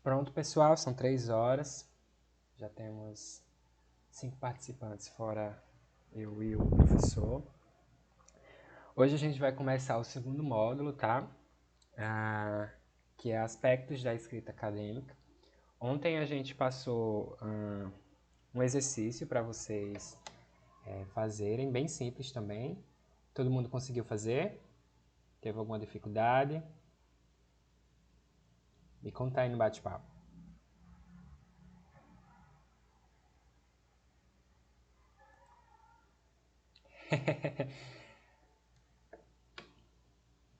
Pronto, pessoal, são 3 horas. Já temos 5 participantes, fora eu e o professor. Hoje a gente vai começar o segundo módulo, tá? Que é aspectos da escrita acadêmica. Ontem a gente passou um exercício para vocês fazerem, bem simples também. Todo mundo conseguiu fazer? Teve alguma dificuldade? Me conta aí no bate-papo.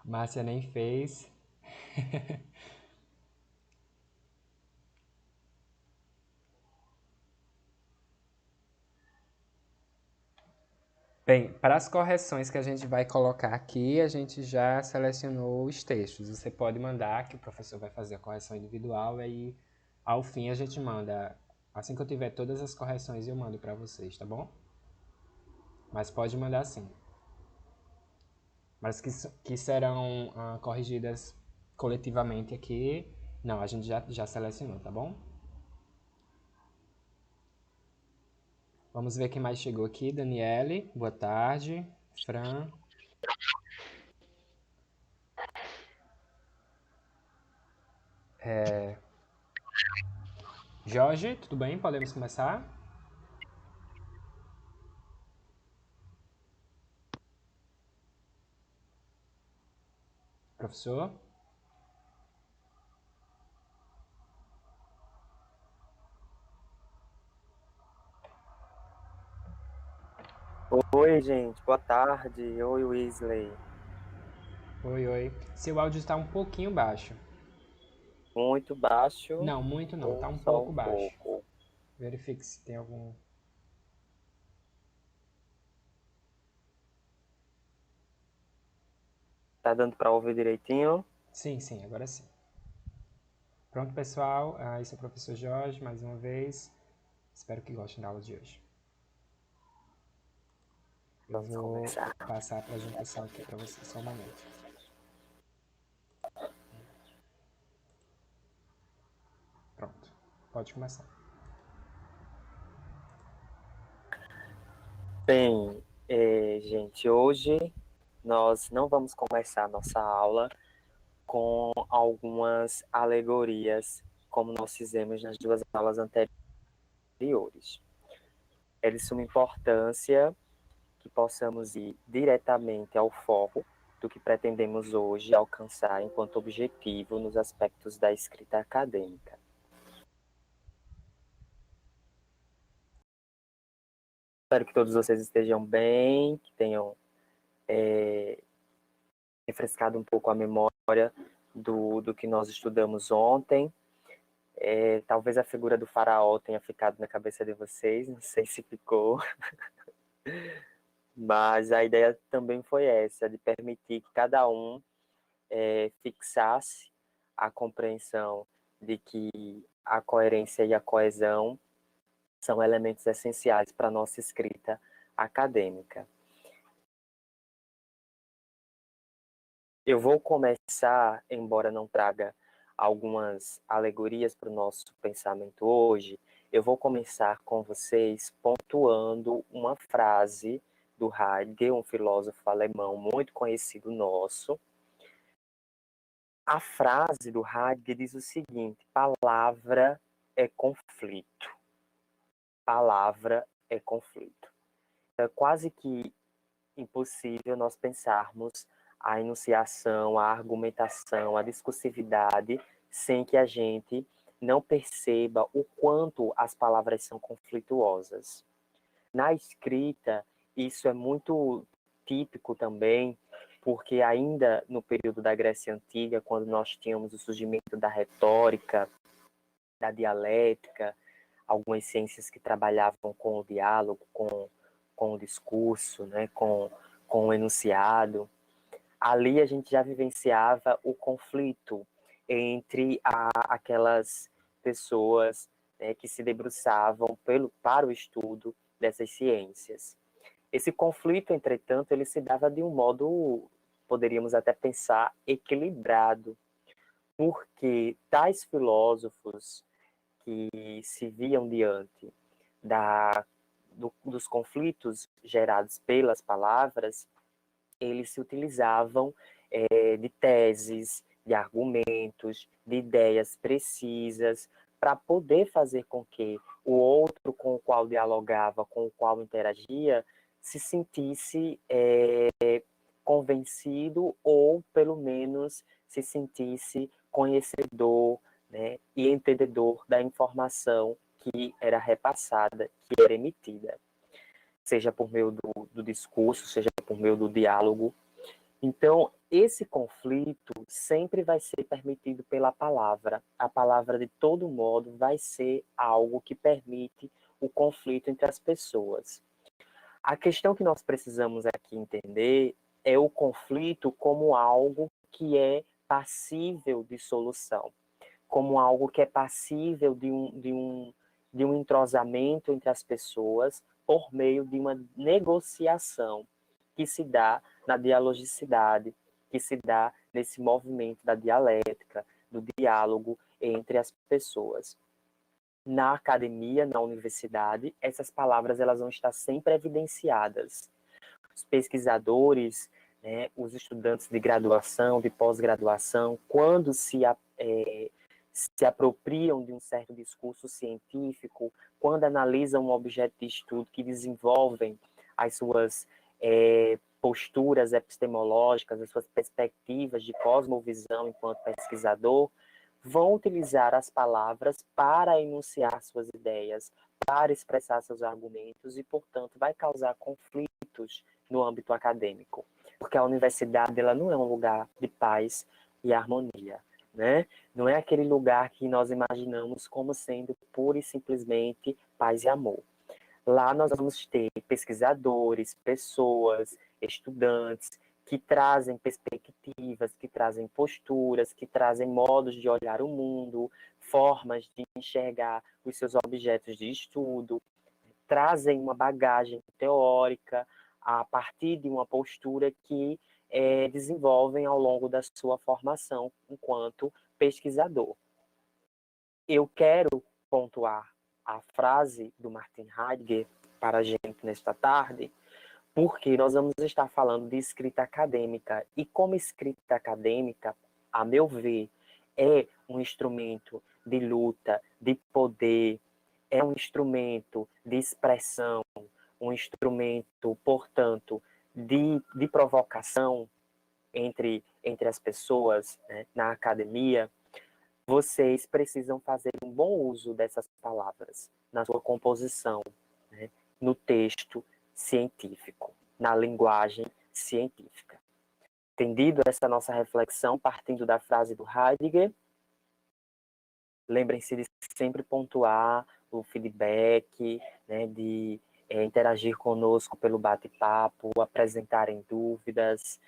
Márcia nem fez. Bem, para as correções que a gente vai colocar aqui, a gente já selecionou os textos. Você pode mandar, que o professor vai fazer a correção individual, e aí, ao fim, a gente manda. Assim que eu tiver todas as correções, eu mando para vocês, tá bom? Mas pode mandar sim. Mas que serão corrigidas coletivamente aqui, não, a gente já selecionou, tá bom? Vamos ver quem mais chegou aqui. Daniele, boa tarde. Fran. Jorge, tudo bem? Podemos começar? Professor? Oi, gente, boa tarde. Oi, Weasley. Oi, oi. Seu áudio está um pouquinho baixo. Muito baixo Não, muito não, está ou um só pouco um baixo. pouco? Verifique se tem algum. Tá dando para ouvir direitinho? Sim, sim, agora sim. Pronto, pessoal. Esse é o professor Jorge, mais uma vez. Espero que gostem da aula de hoje. Eu Vamos vou começar. passar a apresentação aqui para vocês, só um momento. Pronto, pode começar. Bem, gente, hoje nós não vamos começar a nossa aula com algumas alegorias, como nós fizemos nas duas aulas anteriores. É de suma importância que possamos ir diretamente ao foco do que pretendemos hoje alcançar enquanto objetivo nos aspectos da escrita acadêmica. Espero que todos vocês estejam bem, que tenham refrescado um pouco a memória do que nós estudamos ontem. Talvez a figura do faraó tenha ficado na cabeça de vocês, não sei se ficou, mas a ideia também foi essa, de permitir que cada um fixasse a compreensão de que a coerência e a coesão são elementos essenciais para a nossa escrita acadêmica. Eu vou começar, embora não traga algumas alegorias para o nosso pensamento hoje, eu vou começar com vocês pontuando uma frase do Heidegger, um filósofo alemão muito conhecido nosso. A frase do Heidegger diz o seguinte: palavra é conflito. Palavra é conflito. É quase que impossível nós pensarmos a enunciação, a argumentação, a discursividade, sem que a gente não perceba o quanto as palavras são conflituosas. Na escrita, isso é muito típico também, porque ainda no período da Grécia Antiga, quando nós tínhamos o surgimento da retórica, da dialética, algumas ciências que trabalhavam com o diálogo, com o discurso, né, com o enunciado, ali a gente já vivenciava o conflito entre aquelas pessoas, né, que se debruçavam para o estudo dessas ciências. Esse conflito, entretanto, ele se dava de um modo, poderíamos até pensar, equilibrado, porque tais filósofos que se viam diante dos conflitos gerados pelas palavras, eles se utilizavam de teses, de argumentos, de ideias precisas, para poder fazer com que o outro com o qual dialogava, com o qual interagia, se sentisse convencido ou, pelo menos, se sentisse conhecedor, né, e entendedor da informação que era repassada, que era emitida, seja por meio do discurso, seja por meio do diálogo. Então, esse conflito sempre vai ser permitido pela palavra. A palavra, de todo modo, vai ser algo que permite o conflito entre as pessoas. A questão que nós precisamos aqui entender é o conflito como algo que é passível de solução, como algo que é passível de um entrosamento entre as pessoas por meio de uma negociação que se dá na dialogicidade, que se dá nesse movimento da dialética, do diálogo entre as pessoas. Na academia, na universidade, essas palavras elas vão estar sempre evidenciadas. Os pesquisadores, né, os estudantes de graduação, de pós-graduação, quando se apropriam de um certo discurso científico, quando analisam um objeto de estudo, que desenvolvem as suas posturas epistemológicas, as suas perspectivas de cosmovisão enquanto pesquisador, vão utilizar as palavras para enunciar suas ideias, para expressar seus argumentos e, portanto, vai causar conflitos no âmbito acadêmico, porque a universidade ela não é um lugar de paz e harmonia, né? Não é aquele lugar que nós imaginamos como sendo pura e simplesmente paz e amor. Lá nós vamos ter pesquisadores, pessoas, estudantes que trazem perspectivas, que trazem posturas, que trazem modos de olhar o mundo, formas de enxergar os seus objetos de estudo, trazem uma bagagem teórica a partir de uma postura que desenvolvem ao longo da sua formação enquanto pesquisador. Eu quero pontuar a frase do Martin Heidegger para a gente nesta tarde, porque nós vamos estar falando de escrita acadêmica, e como escrita acadêmica, a meu ver, é um instrumento de luta, de poder, é um instrumento de expressão, um instrumento, portanto, de provocação entre as pessoas, né, na academia. Vocês precisam fazer um bom uso dessas palavras na sua composição, né, no texto científico, na linguagem científica. Entendido essa nossa reflexão, partindo da frase do Heidegger, lembrem-se de sempre pontuar o feedback, né, de interagir conosco pelo bate-papo, apresentarem dúvidas,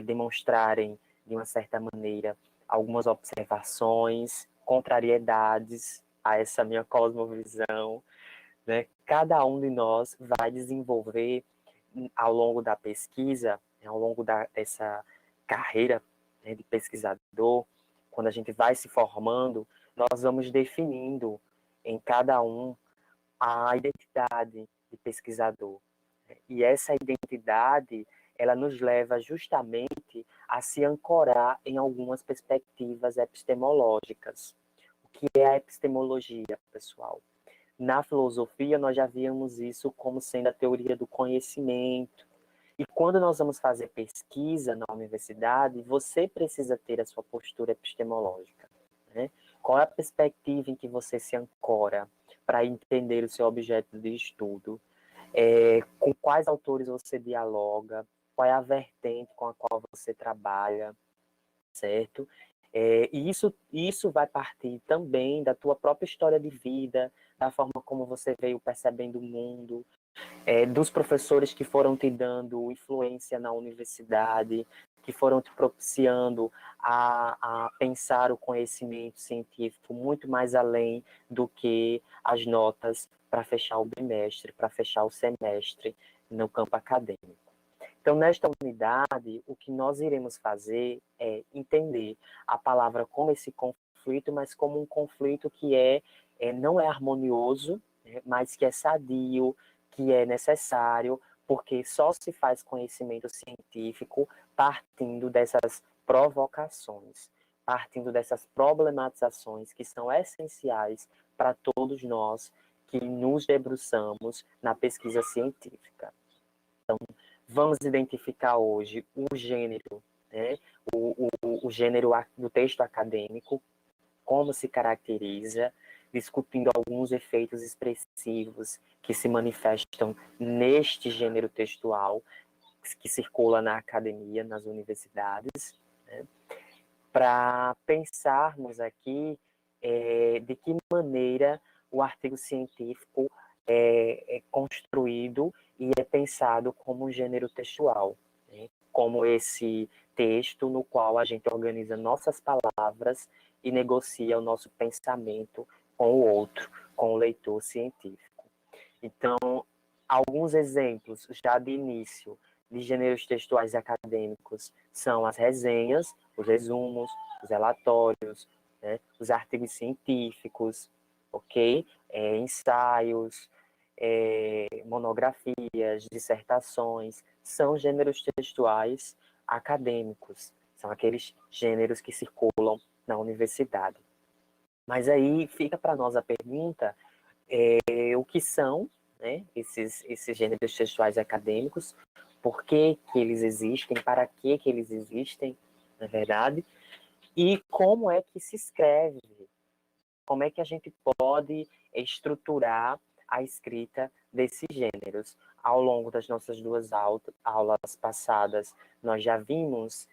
demonstrarem, de uma certa maneira, algumas observações, contrariedades a essa minha cosmovisão, né? Cada um de nós vai desenvolver, ao longo da pesquisa, ao longo dessa carreira, né, de pesquisador, quando a gente vai se formando, nós vamos definindo em cada um a identidade de pesquisador. E essa identidade, ela nos leva justamente a se ancorar em algumas perspectivas epistemológicas. O que é a epistemologia, pessoal? Na filosofia, nós já víamos isso como sendo a teoria do conhecimento. E quando nós vamos fazer pesquisa na universidade, você precisa ter a sua postura epistemológica, né? Qual é a perspectiva em que você se ancora para entender o seu objeto de estudo? Com quais autores você dialoga? Qual é a vertente com a qual você trabalha, certo? E isso vai partir também da tua própria história de vida, da forma como você veio percebendo o mundo, dos professores que foram te dando influência na universidade, que foram te propiciando a pensar o conhecimento científico muito mais além do que as notas para fechar o bimestre, para fechar o semestre no campo acadêmico. Então, nesta unidade, o que nós iremos fazer é entender a palavra como esse conflito, mas como um conflito que não é harmonioso, né, mas que é sadio, que é necessário, porque só se faz conhecimento científico partindo dessas provocações, partindo dessas problematizações que são essenciais para todos nós que nos debruçamos na pesquisa científica. Então, vamos identificar hoje o gênero, né? o gênero do texto acadêmico, como se caracteriza, discutindo alguns efeitos expressivos que se manifestam neste gênero textual que circula na academia, nas universidades, né? Para pensarmos aqui de que maneira o artigo científico é construído e é pensado como um gênero textual, né? Como esse texto no qual a gente organiza nossas palavras e negocia o nosso pensamento com o outro, com o leitor científico. Então, alguns exemplos já de início de gêneros textuais acadêmicos são as resenhas, os resumos, os relatórios, né, os artigos científicos, ok? Ensaios, monografias, dissertações, são gêneros textuais acadêmicos, são aqueles gêneros que circulam na universidade. Mas aí fica para nós a pergunta, o que são, né, esses gêneros textuais acadêmicos, por que eles existem, para que eles existem, na verdade, e como é que se escreve, como é que a gente pode estruturar a escrita desses gêneros. Ao longo das nossas duas aulas passadas, nós já vimos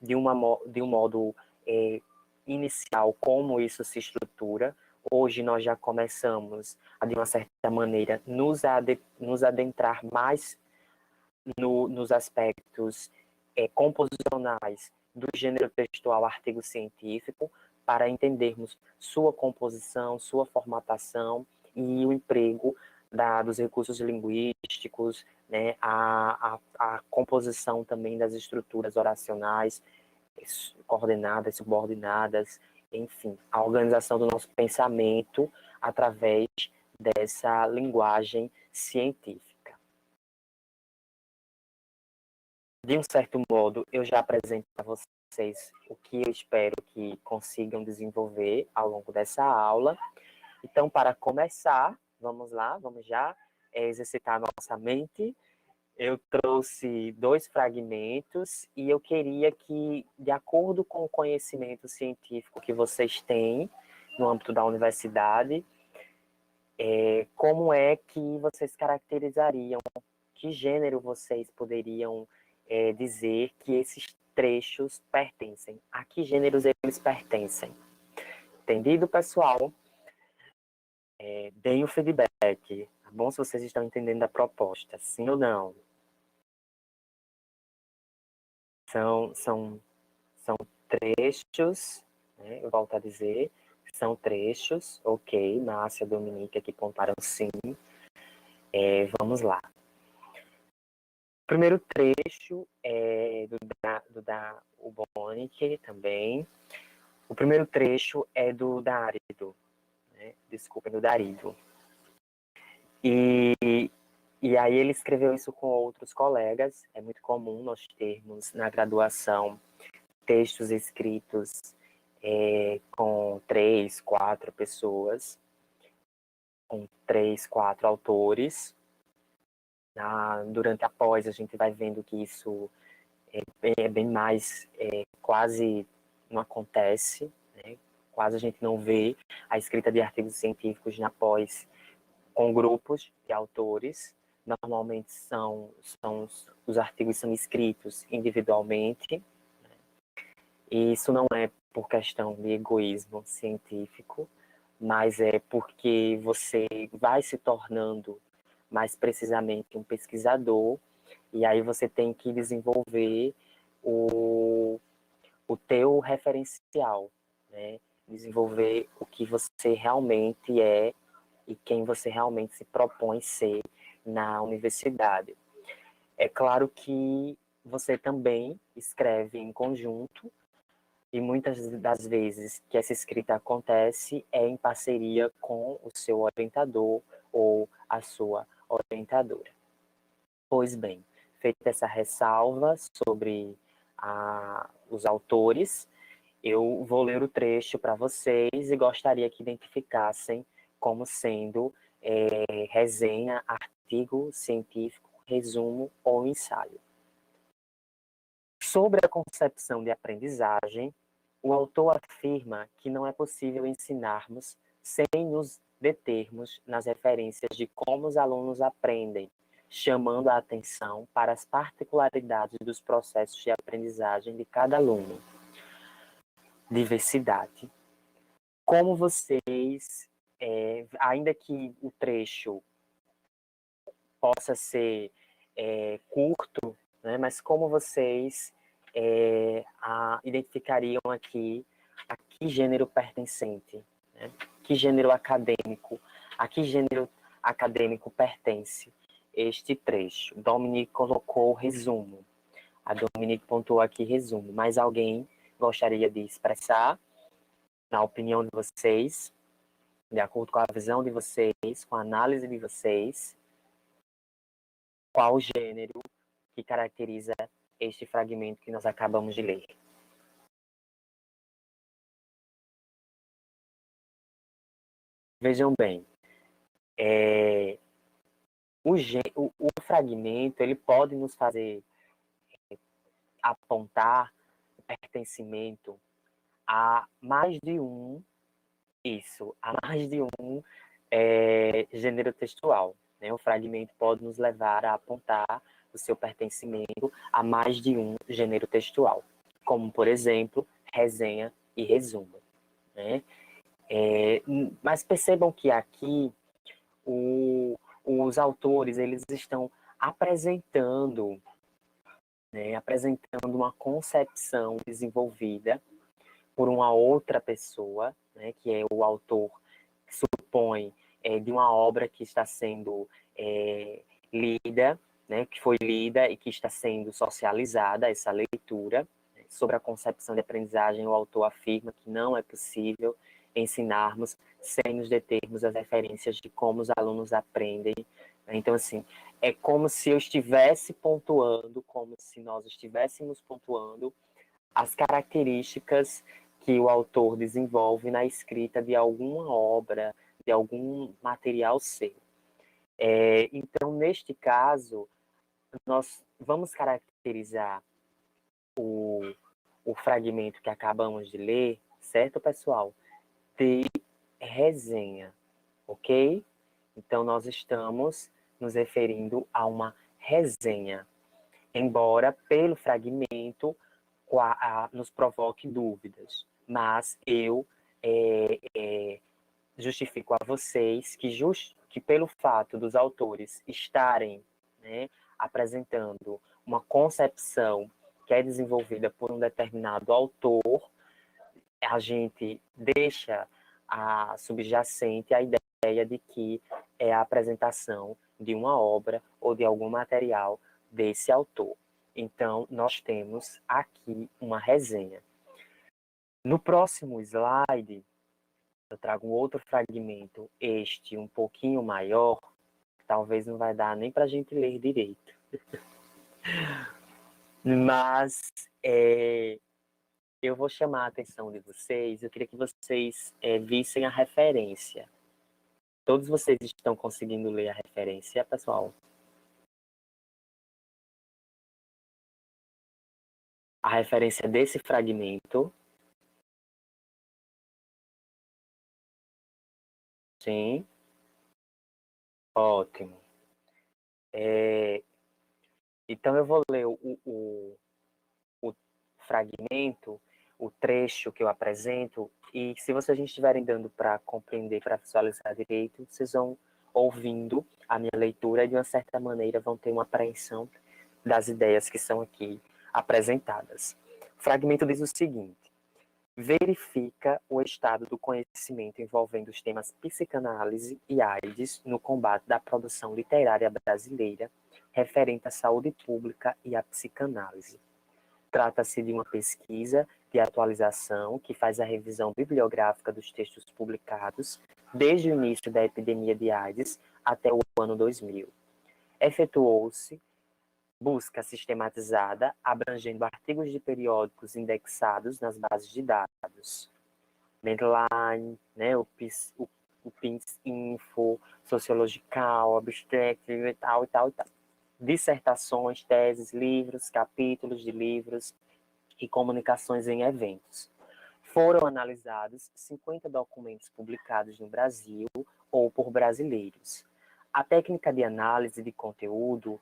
de um modo inicial como isso se estrutura. Hoje nós já começamos a, de uma certa maneira, nos adentrar mais nos aspectos composicionais do gênero textual artigo científico, para entendermos sua composição, sua formatação e o emprego dos recursos linguísticos, né, a composição também das estruturas oracionais, coordenadas, subordinadas, enfim, a organização do nosso pensamento através dessa linguagem científica. De um certo modo, eu já apresento para vocês o que eu espero que consigam desenvolver ao longo dessa aula. Então, para começar, vamos lá, vamos já exercitar a nossa mente. Eu trouxe 2 fragmentos e eu queria que, de acordo com o conhecimento científico que vocês têm no âmbito da universidade, como é que vocês caracterizariam, que gênero vocês poderiam dizer que esses trechos pertencem? A que gêneros eles pertencem? Entendido, pessoal? Deem o feedback, tá bom? Se vocês estão entendendo a proposta, sim ou não? São trechos, né? Eu volto a dizer, são trechos, ok, Márcia e Dominique aqui pontaram sim. Vamos lá. O primeiro trecho é do da Ubonic também. O primeiro trecho é do Dárido, né? Desculpem, do Dárido. E aí ele escreveu isso com outros colegas. É muito comum nós termos na graduação textos escritos com 3, 4 pessoas, com 3, 4 autores. Durante a pós, a gente vai vendo que isso é bem mais, quase não acontece, né? Quase a gente não vê a escrita de artigos científicos na pós com grupos de autores. Normalmente os artigos são escritos individualmente, e isso não é por questão de egoísmo científico, mas é porque você vai se tornando mais precisamente um pesquisador, e aí você tem que desenvolver o teu referencial, né? Desenvolver o que você realmente é e quem você realmente se propõe ser na universidade. É claro que você também escreve em conjunto, e muitas das vezes que essa escrita acontece é em parceria com o seu orientador ou a sua orientadora. Pois bem, feita essa ressalva sobre os autores, eu vou ler o trecho para vocês e gostaria que identificassem como sendo resenha, artigo científico, resumo ou ensaio. Sobre a concepção de aprendizagem, o autor afirma que não é possível ensinarmos sem nos determos nas referências de como os alunos aprendem, chamando a atenção para as particularidades dos processos de aprendizagem de cada aluno. Diversidade. Como vocês, ainda que o trecho possa ser curto, né, mas como vocês identificariam aqui a que gênero pertencente, né? Que gênero acadêmico, a que gênero acadêmico pertence este trecho? Dominique colocou resumo. A Dominique pontuou aqui resumo. Mas alguém gostaria de expressar, na opinião de vocês, de acordo com a visão de vocês, com a análise de vocês, qual gênero que caracteriza este fragmento que nós acabamos de ler? Vejam bem, o fragmento ele pode nos fazer apontar o pertencimento a mais de um, gênero textual. Né? O fragmento pode nos levar a apontar o seu pertencimento a mais de um gênero textual, como, por exemplo, resenha e resumo. Né? Mas percebam que aqui os autores eles estão apresentando, apresentando uma concepção desenvolvida por uma outra pessoa, né, que é o autor que supõe de uma obra que está sendo lida, né, que foi lida e que está sendo socializada, essa leitura. Sobre a concepção de aprendizagem, o autor afirma que não é possível ensinarmos sem nos determos as referências de como os alunos aprendem. Então, assim, é como se eu estivesse pontuando, como se nós estivéssemos pontuando as características que o autor desenvolve na escrita de alguma obra, de algum material seu. Então, neste caso, nós vamos caracterizar o fragmento que acabamos de ler, certo, pessoal? De resenha, ok? Então, nós estamos nos referindo a uma resenha, embora pelo fragmento nos provoque dúvidas. Mas eu justifico a vocês que pelo fato dos autores estarem, né, apresentando uma concepção que é desenvolvida por um determinado autor, a gente deixa subjacente a ideia de que é a apresentação de uma obra ou de algum material desse autor. Então, nós temos aqui uma resenha. No próximo slide, eu trago um outro fragmento, este um pouquinho maior, talvez não vai dar nem para a gente ler direito. Mas eu vou chamar a atenção de vocês, eu queria que vocês vissem a referência. Todos vocês estão conseguindo ler a referência, pessoal? A referência desse fragmento. Sim. Ótimo. Então, eu vou ler o fragmento, o trecho que eu apresento, e se vocês estiverem dando para compreender, para visualizar direito, vocês vão ouvindo a minha leitura e, de uma certa maneira, vão ter uma apreensão das ideias que são aqui apresentadas. O fragmento diz o seguinte: verifica o estado do conhecimento envolvendo os temas psicanálise e AIDS no combate da produção literária brasileira referente à saúde pública e à psicanálise. Trata-se de uma pesquisa de atualização que faz a revisão bibliográfica dos textos publicados desde o início da epidemia de AIDS até o ano 2000. Efetuou-se busca sistematizada, abrangendo artigos de periódicos indexados nas bases de dados. Medline, né, o PINS Info, Sociological, Abstract e tal. Dissertações, teses, livros, capítulos de livros e comunicações em eventos. Foram analisados 50 documentos publicados no Brasil ou por brasileiros. A técnica de análise de conteúdo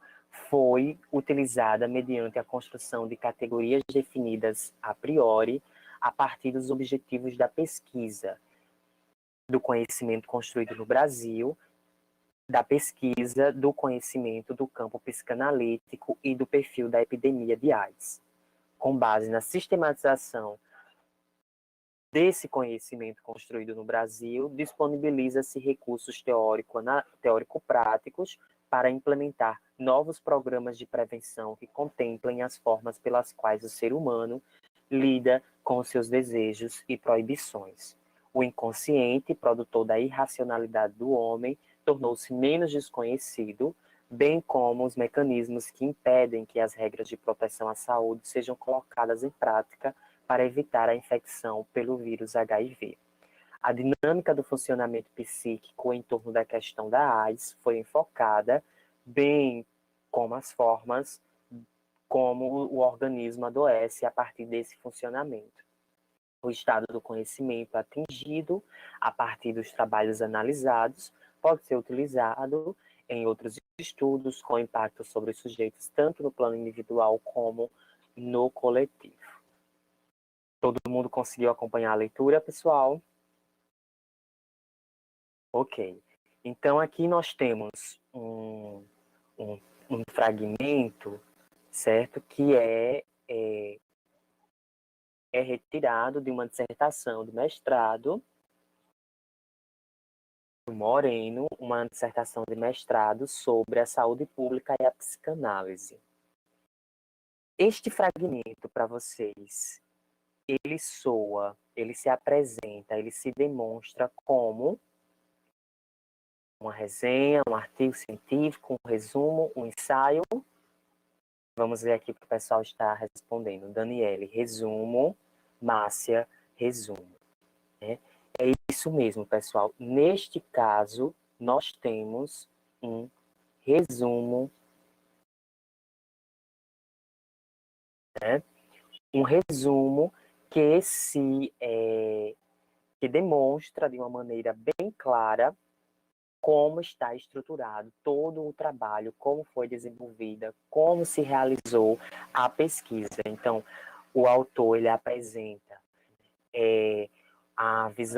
foi utilizada mediante a construção de categorias definidas a priori a partir dos objetivos da pesquisa, do conhecimento construído no Brasil, da pesquisa do conhecimento do campo psicanalítico e do perfil da epidemia de AIDS. Com base na sistematização desse conhecimento construído no Brasil, disponibiliza-se recursos teórico-práticos para implementar novos programas de prevenção que contemplem as formas pelas quais o ser humano lida com seus desejos e proibições. O inconsciente, produtor da irracionalidade do homem, tornou-se menos desconhecido, bem como os mecanismos que impedem que as regras de proteção à saúde sejam colocadas em prática para evitar a infecção pelo vírus HIV. A dinâmica do funcionamento psíquico em torno da questão da AIDS foi enfocada, bem como as formas como o organismo adoece a partir desse funcionamento. O estado do conhecimento atingido, a partir dos trabalhos analisados, pode ser utilizado em outros estudos com impacto sobre os sujeitos, tanto no plano individual como no coletivo. Todo mundo conseguiu acompanhar a leitura, pessoal? Ok. Então, aqui nós temos um fragmento, certo? Que é retirado de uma dissertação do mestrado do Moreno, uma dissertação de mestrado sobre a saúde pública e a psicanálise. Este fragmento para vocês, ele soa, ele se apresenta, ele se demonstra como uma resenha, um artigo científico, um resumo, um ensaio. Vamos ver aqui que o pessoal está respondendo. Daniele, resumo. Márcia, resumo. É isso mesmo, pessoal. Neste caso, nós temos um resumo, né? Um resumo que que demonstra de uma maneira bem clara como está estruturado todo o trabalho, como foi desenvolvida, como se realizou a pesquisa. Então, o autor ele apresenta a visão